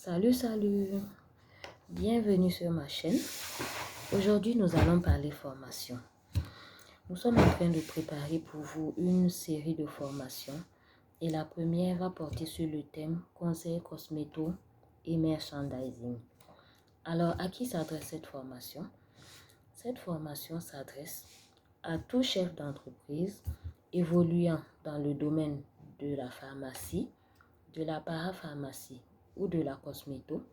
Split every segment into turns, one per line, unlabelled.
Salut, bienvenue sur ma chaîne. Aujourd'hui, nous allons parler formation. Nous sommes en train de préparer pour vous une série de formations et la première va porter sur le thème conseil cosméto et merchandising. Alors, à qui s'adresse cette formation? Cette formation s'adresse à tout chef d'entreprise évoluant dans le domaine de la pharmacie, de la parapharmacie ou de la cosméto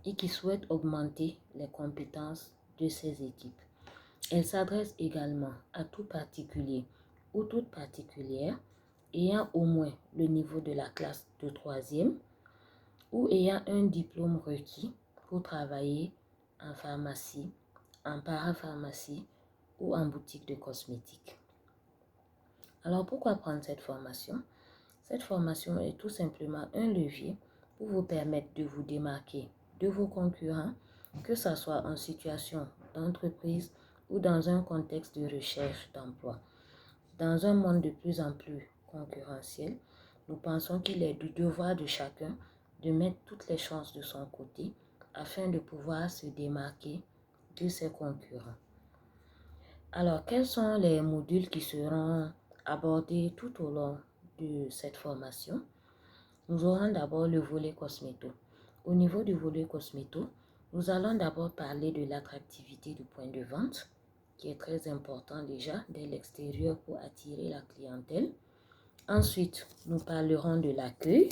et qui souhaite augmenter les compétences de ses équipes. Elle s'adresse également à tout particulier ou toute particulière ayant au moins le niveau de la classe de 3e ou ayant un diplôme requis pour travailler en pharmacie, en parapharmacie ou en boutique de cosmétiques. Alors pourquoi prendre cette formation? Cette formation est tout simplement un levier pour vous permettre de vous démarquer de vos concurrents, que ce soit en situation d'entreprise ou dans un contexte de recherche d'emploi. Dans un monde de plus en plus concurrentiel, nous pensons qu'il est du devoir de chacun de mettre toutes les chances de son côté afin de pouvoir se démarquer de ses concurrents. Alors, quels sont les modules qui seront abordés tout au long de cette formation? Nous aurons d'abord le volet cosméto. Au niveau du volet cosméto, nous allons d'abord parler de l'attractivité du point de vente, qui est très important déjà dès l'extérieur pour attirer la clientèle. Ensuite, nous parlerons de l'accueil.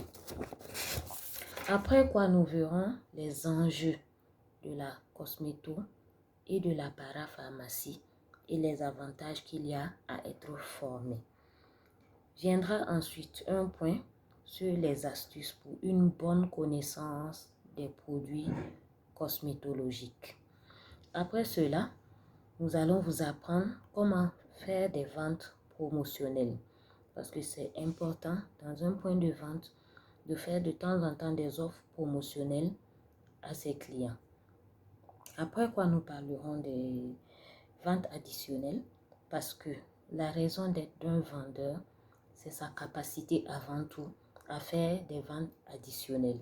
Après quoi, nous verrons les enjeux de la cosméto et de la parapharmacie et les avantages qu'il y a à être formé. Viendra ensuite un point sur les astuces pour une bonne connaissance des produits cosmétologiques. Après cela, nous allons vous apprendre comment faire des ventes promotionnelles parce que c'est important dans un point de vente de faire de temps en temps des offres promotionnelles à ses clients. Après quoi, nous parlerons des ventes additionnelles parce que la raison d'être d'un vendeur, c'est sa capacité avant tout à faire des ventes additionnelles.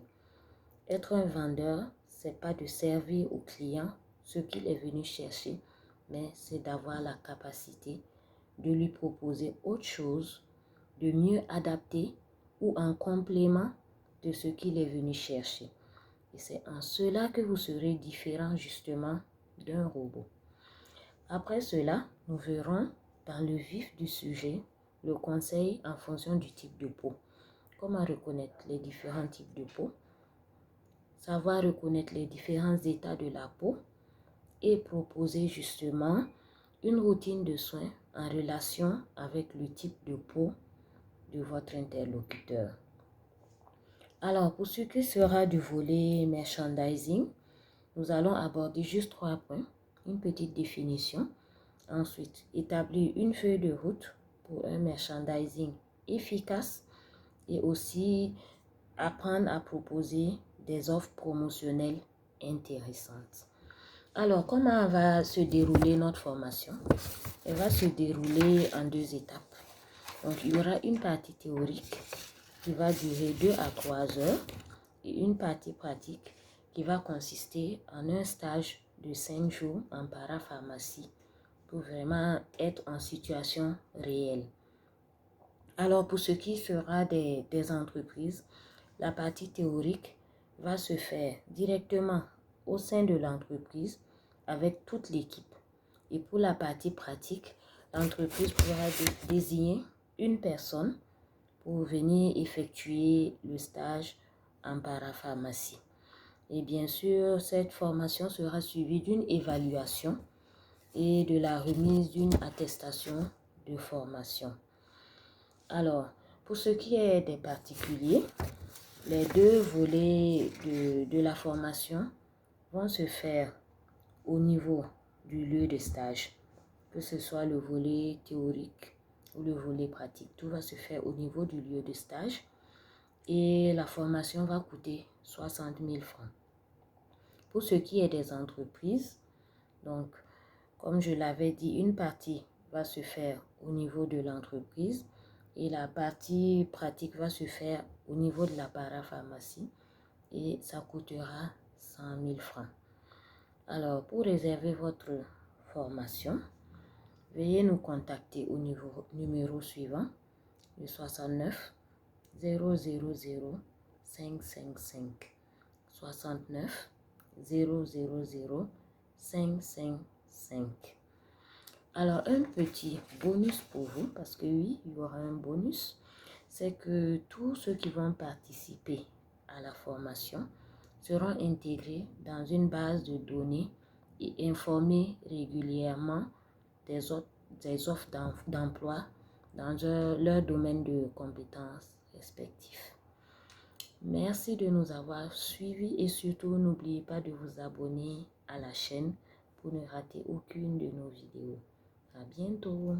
Être un vendeur, c'est pas de servir au client ce qu'il est venu chercher, mais c'est d'avoir la capacité de lui proposer autre chose, de mieux adapter ou en complément de ce qu'il est venu chercher. Et c'est en cela que vous serez différent justement d'un robot. Après cela, nous verrons dans le vif du sujet le conseil en fonction du type de peau. Comment reconnaître les différents types de peau, savoir reconnaître les différents états de la peau et proposer justement une routine de soins en relation avec le type de peau de votre interlocuteur. Alors, pour ce qui sera du volet merchandising, nous allons aborder juste 3 points. Une petite définition. Ensuite, établir une feuille de route pour un merchandising efficace et aussi apprendre à proposer des offres promotionnelles intéressantes. Alors, comment va se dérouler notre formation? Elle va se dérouler en 2 étapes. Donc, il y aura une partie théorique qui va durer 2 à 3 heures et une partie pratique qui va consister en un stage de 5 jours en parapharmacie pour vraiment être en situation réelle. Alors, pour ce qui sera des entreprises, la partie théorique va se faire directement au sein de l'entreprise avec toute l'équipe. Et pour la partie pratique, l'entreprise pourra désigner une personne pour venir effectuer le stage en parapharmacie. Et bien sûr, cette formation sera suivie d'une évaluation et de la remise d'une attestation de formation. Alors, pour ce qui est des particuliers, les 2 volets de la formation vont se faire au niveau du lieu de stage, que ce soit le volet théorique ou le volet pratique. Tout va se faire au niveau du lieu de stage et la formation va coûter 60 000 francs. Pour ce qui est des entreprises, donc, comme je l'avais dit, une partie va se faire au niveau de l'entreprise et la partie pratique va se faire au niveau de la parapharmacie. et ça coûtera 100 000 francs. Alors, pour réserver votre formation, veuillez nous contacter au numéro suivant, le 69 000 555. 69 000 555. Alors, un petit bonus pour vous, parce que oui, il y aura un bonus, c'est que tous ceux qui vont participer à la formation seront intégrés dans une base de données et informés régulièrement des offres d'emploi dans leur domaine de compétences respectifs. Merci de nous avoir suivis et surtout n'oubliez pas de vous abonner à la chaîne pour ne rater aucune de nos vidéos. À bientôt.